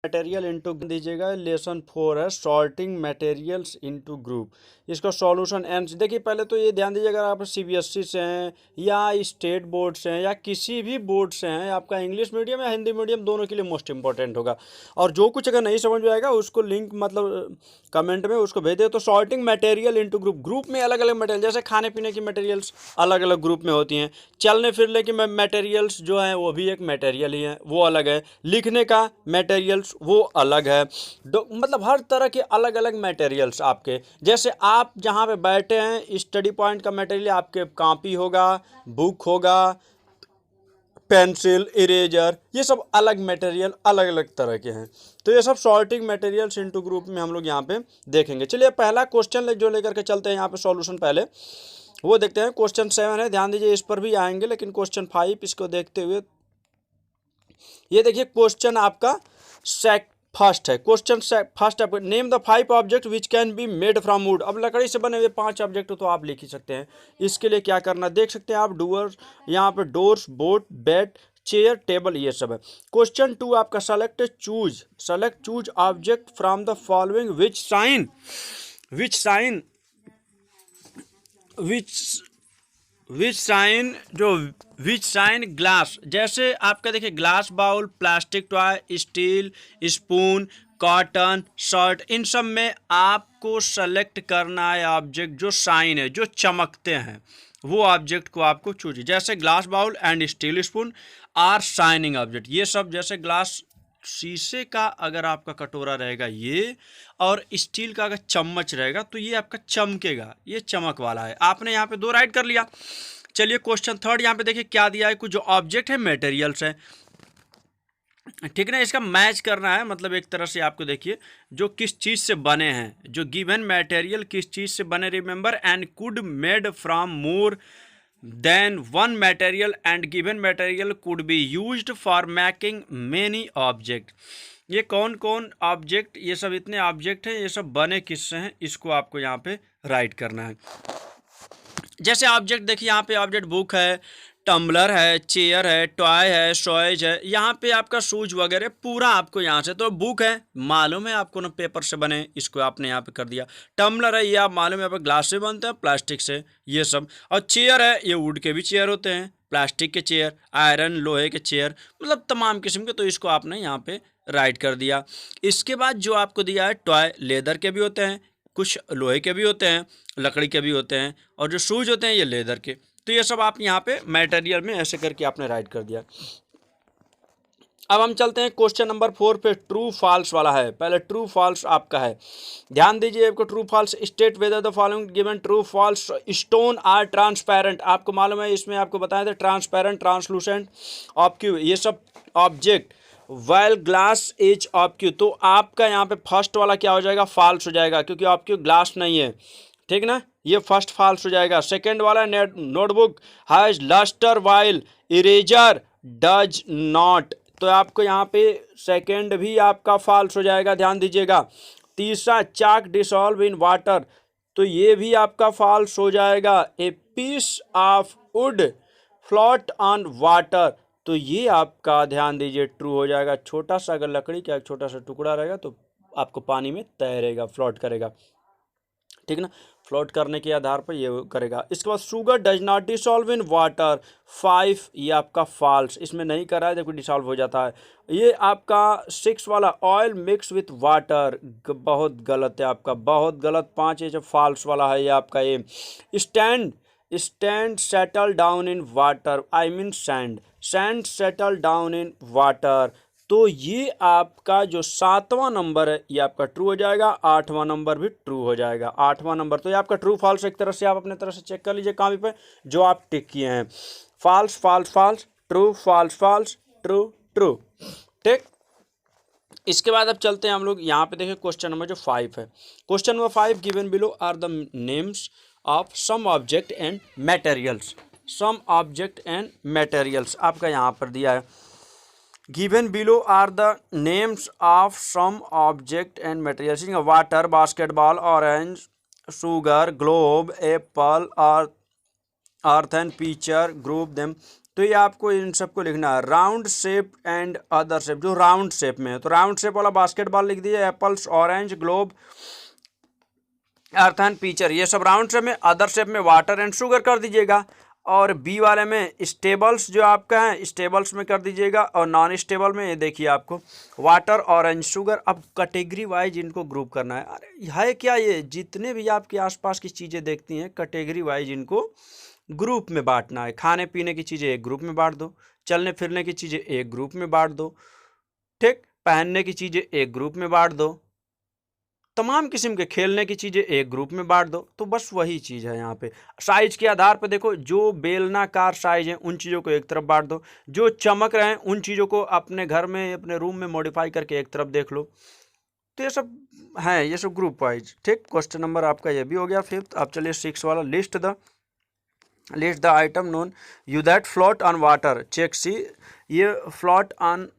Material into दीजिएगा। Lesson 4 है sorting materials into group. इसका सॉल्यूशन एन। देखिए पहले तो ये ध्यान दीजिए, अगर आप सीबीएसई से हैं या स्टेट बोर्ड से हैं या किसी भी बोर्ड से हैं, आपका इंग्लिश मीडियम या हिंदी मीडियम दोनों के लिए मोस्ट इंपॉर्टेंट होगा। और जो कुछ अगर नहीं समझ में आएगा उसको लिंक मतलब कमेंट में उसको भेज दे। तो sorting material into group, group में अलग अलग मटेरियल, जैसे खाने पीने की मटेरियल्स अलग अलग ग्रुप में होती हैं। चलने फिरने की मटेरियल्स जो हैं वो भी एक मटेरियल ही है, वो अलग है। लिखने का मटेरियल्स वो अलग है। मतलब हर तरह के अलग अलग मटेरियल्स आपके, जैसे आप जहाँ पे बैठे हैं स्टडी पॉइंट का मटेरियल आपके कॉपी होगा, बुक होगा, पेंसिल, इरेजर, ये सब अलग मटेरियल अलग अलग तरह के हैं। तो ये सब सॉर्टिंग मटेरियल्स इनटू ग्रुप में हम लोग यहाँ पे देखेंगे। चलिए पहला क्वेश्चन जो लेकर के चलते हैं यहाँ पे सॉल्यूशन पहले वो देखते हैं। क्वेश्चन 7 है, ध्यान दीजिए इस पर भी आएंगे, लेकिन क्वेश्चन 5 इसको देखते हुए ये देखिए क्वेश्चन आपका फर्स्ट है। क्वेश्चन फर्स्ट है, name the 5 object which can be made from would. अब लकड़ी से बने हुए 5 ऑब्जेक्ट तो आप लिख ही सकते हैं। इसके लिए क्या करना देख सकते हैं आप, डोर्स, यहाँ पे doors, boat, bed, chair, table, ये सब है। क्वेश्चन 2 आपका select choose object from the following which sign which sign glass. जैसे आपका देखिए glass bowl, plastic toy, steel spoon, cotton, shirt, इन सब में आपको सेलेक्ट करना है ऑब्जेक्ट जो साइन है, जो चमकते हैं, वो ऑब्जेक्ट को आपको चूज। जैसे glass bowl and steel spoon are shining object. ये सब जैसे ग्लास शीशे का अगर आपका कटोरा रहेगा ये, और स्टील का अगर चम्मच रहेगा तो ये आपका चमकेगा, ये चमक वाला है। आपने यहाँ पे 2 राइट कर लिया। चलिए क्वेश्चन 3 यहाँ पे देखिए क्या दिया है, कुछ जो ऑब्जेक्ट है मटेरियल्स है, ठीक ना। इसका मैच करना है, मतलब एक तरह से आपको देखिए जो किस चीज़ से बने हैं, जो गिवन मटेरियल किस चीज़ से बने। Remember and could made from more than one material and given material could be used for making many object. ये कौन कौन ऑब्जेक्ट, ये सब इतने ऑब्जेक्ट हैं, ये सब बने किससे हैं, इसको आपको यहाँ पे राइट करना है। जैसे ऑब्जेक्ट देखिए यहाँ पे ऑब्जेक्ट बुक है, टम्बलर है, चेयर है, टॉय है, सॉयज है, यहाँ पे आपका शूज वगैरह पूरा आपको यहाँ से। तो बुक है मालूम है आपको ना पेपर से बने, इसको आपने यहाँ पे कर दिया। टम्बलर है ये आप मालूम है यहाँ पे ग्लास से बनते हैं, प्लास्टिक से, ये सब। और चेयर है ये वुड के भी चेयर होते हैं, प्लास्टिक के चेयर, आयरन लोहे के चेयर, मतलब तमाम किस्म के। तो इसको आपने यहाँ पे राइट कर दिया। इसके बाद जो आपको दिया है टॉय, लेदर के भी होते हैं, कुछ लोहे के भी होते हैं, लकड़ी के भी होते हैं, और जो शूज होते हैं ये लेदर के। तो ये सब आप यहाँ पे मटेरियल में ऐसे करके आपने राइट कर दिया। अब हम चलते हैं क्वेश्चन नंबर 4 पे, ट्रू फॉल्स वाला है। पहले ट्रू फॉल्स आपका है, ध्यान दीजिए आपको। True false, state whether the following given true false. Stone are transparent, आपको मालूम है इसमें आपको बताया था ट्रांसपेरेंट, ट्रांसलूसेंट, ऑब्क्यू, ये सब ऑब्जेक्ट। वाइल ग्लास इज ऑब्क्यू, तो आपका यहाँ पे फर्स्ट वाला क्या हो जाएगा, फॉल्स हो जाएगा, क्योंकि ऑब्क्यू ग्लास नहीं है, ठीक ना, ये फर्स्ट फॉल्स हो जाएगा। सेकेंड वाला notebook has lustre while eraser does not, तो आपको यहाँ पे सेकेंड भी आपका फॉल्स हो जाएगा, ध्यान दीजिएगा। तीसरा चाक डिसॉल्व इन वाटर, तो ये भी आपका फॉल्स हो जाएगा। A piece of wood float on water, तो ये आपका ध्यान दीजिए ट्रू हो जाएगा। छोटा सा अगर लकड़ी का एक छोटा सा टुकड़ा रहेगा तो आपको पानी में तैरेगा, फ्लोट करेगा, ठीक ना, फ्लोट करने के आधार पर ये करेगा। इसके बाद sugar does not dissolve in water, 5 ये आपका फॉल्स, इसमें नहीं कर रहा है, देखो डिसॉल्व हो जाता है। ये आपका 6 वाला ऑयल मिक्स विथ वाटर, बहुत गलत है आपका, बहुत गलत। 5 ये जो फॉल्स वाला है ये आपका। ये stand settle down in water, I mean sand settle down in water, तो ये आपका जो 7वां नंबर है ये आपका ट्रू हो जाएगा। 8वां नंबर भी ट्रू हो जाएगा। 8वां नंबर तो ये आपका ट्रू फॉल्स एक तरह से आप अपने तरह से चेक कर लीजिए कॉपी पे जो आप टिक किए हैं। False false false, true false false, true true, ठीक। इसके बाद अब चलते हैं हम लोग यहाँ पे देखिए क्वेश्चन नंबर जो 5 है। Question number 5 given below are the names of some object and materials. Some object and materials आपका यहाँ पर दिया है। Given below are the names of some object and materials, water, basketball, orange, sugar, globe, apple, earth and picture, group them. तो ये आपको इन सबको लिखना है। Round shape and other shape, जो राउंड शेप में है तो राउंड शेप वाला बास्केटबॉल लिख दीजिए, apples, orange, globe, earth and picture, ये सब राउंड शेप में। अदर शेप में वाटर एंड शुगर कर दीजिएगा। और बी वाले में स्टेबल्स जो आपका है स्टेबल्स में कर दीजिएगा। और नॉन स्टेबल में ये देखिए आपको वाटर, ऑरेंज, शुगर। अब कैटेगरी वाइज इनको ग्रुप करना है। अरे है क्या, ये जितने भी आपके आसपास की चीज़ें देखती हैं कैटेगरी वाइज इनको ग्रुप में बांटना है। खाने पीने की चीज़ें एक ग्रुप में बांट दो, चलने फिरने की चीज़ें एक ग्रुप में बांट दो, ठीक, पहनने की चीज़ें एक ग्रुप में बांट दो, तमाम किस्म के खेलने की चीज़ें एक ग्रुप में बांट दो। तो बस वही चीज़ है यहाँ पे। साइज के आधार पर देखो, जो बेलनाकार साइज है उन चीज़ों को एक तरफ बांट दो, जो चमक रहे हैं उन चीज़ों को अपने घर में अपने रूम में मॉडिफाई करके एक तरफ देख लो। तो ये सब हैं, ये सब ग्रुप वाइज, ठीक। क्वेश्चन नंबर आपका ये भी हो गया 5th। अब चलिए 6 वाला, list the item known you that float on water. Check see, ये float on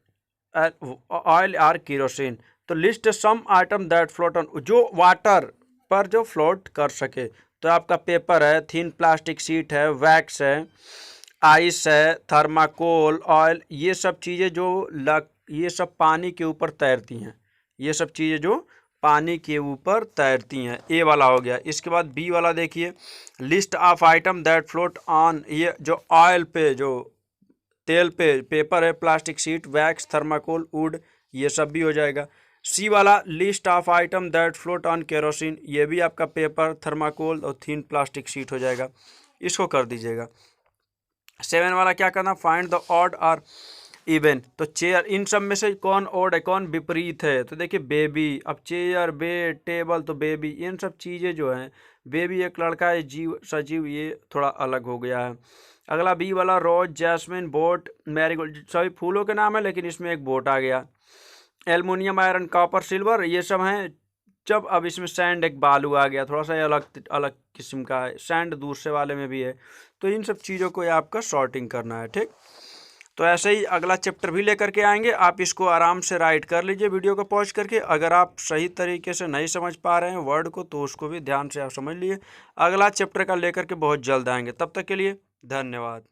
oil or kerosene. तो list some item that float on, जो वाटर पर जो फ्लोट कर सके। तो आपका पेपर है, थिन प्लास्टिक शीट है, वैक्स है, आइस है, थर्माकोल, ऑयल, ये सब चीज़ें जो ये सब पानी के ऊपर तैरती हैं। ये सब चीज़ें जो पानी के ऊपर तैरती हैं। ए वाला हो गया। इसके बाद बी वाला देखिए, list of item that float on, ये जो ऑयल पे, जो तेल पे, पेपर है, plastic sheet, wax, thermocol, would, ये सब भी हो जाएगा। सी वाला, list of item that float on kerosene, ये भी आपका पेपर, थर्माकोल और थिन प्लास्टिक शीट हो जाएगा। इसको कर दीजिएगा। 7 वाला क्या करना, फाइंड द ऑड और इवन। तो चेयर, इन सब में से कौन ऑड है कौन विपरीत है। तो देखिए बेबी, अब चेयर, बेड, टेबल, तो बेबी, इन सब चीज़ें जो हैं, बेबी एक लड़का है, जीव सजीव, ये थोड़ा अलग हो गया है। अगला बी वाला, रोज, जैस्मिन, बोट, मैरीगोल्ड, सभी फूलों के नाम है लेकिन इसमें एक बोट आ गया। एल्युमिनियम, आयरन, कॉपर, सिल्वर, ये सब हैं। जब अब इसमें सैंड, एक बालू आ गया, थोड़ा सा अलग अलग किस्म का है। सैंड दूसरे वाले में भी है। तो इन सब चीज़ों को आपका सॉर्टिंग करना है, ठीक। तो ऐसे ही अगला चैप्टर भी लेकर के आएंगे। आप इसको आराम से राइट कर लीजिए वीडियो को पॉज करके। अगर आप सही तरीके से नहीं समझ पा रहे हैं वर्ड को तो उसको भी ध्यान से आप समझ लिए। अगला चैप्टर का लेकर के बहुत जल्द आएंगे। तब तक के लिए धन्यवाद।